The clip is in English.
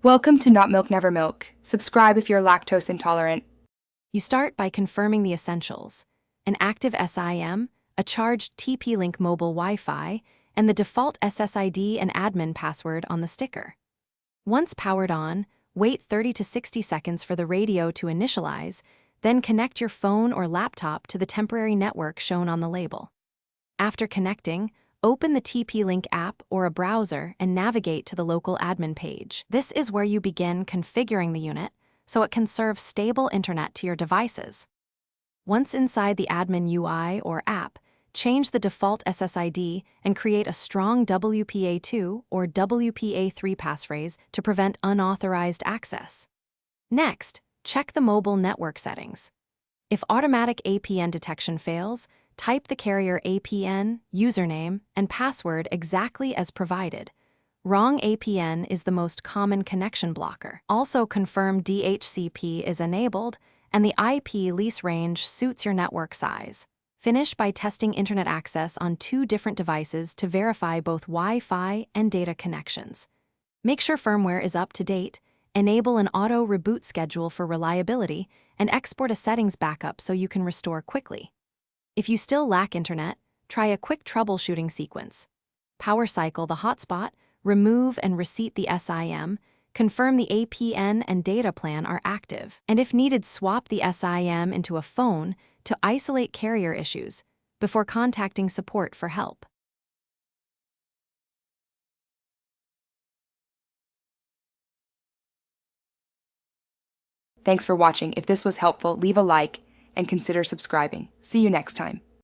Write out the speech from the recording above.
Welcome to Not Milk Never Milk. Subscribe if you're lactose intolerant. You start by confirming the essentials: an active SIM, a charged TP-Link mobile Wi-Fi, and the default SSID and admin password on the sticker. Once powered on, wait 30 to 60 seconds for the radio to initialize, then connect your phone or laptop to the temporary network shown on the label. After connecting, open the TP-Link app or a browser and navigate to the local admin page. This is where you begin configuring the unit so it can serve stable internet to your devices. Once inside the admin UI or app, change the default SSID and create a strong WPA2 or WPA3 passphrase to prevent unauthorized access. Next, check the mobile network settings. If automatic APN detection fails, type the carrier APN, username, and password exactly as provided. Wrong APN is the most common connection blocker. Also confirm DHCP is enabled and the IP lease range suits your network size. Finish by testing internet access on 2 different devices to verify both Wi-Fi and data connections. Make sure firmware is up to date, enable an auto reboot schedule for reliability, and export a settings backup so you can restore quickly. If you still lack internet, try a quick troubleshooting sequence. Power cycle the hotspot, remove and reseat the SIM, confirm the APN and data plan are active, and if needed, swap the SIM into a phone to isolate carrier issues before contacting support for help. Thanks for watching. If this was helpful, leave a like and consider subscribing. See you next time.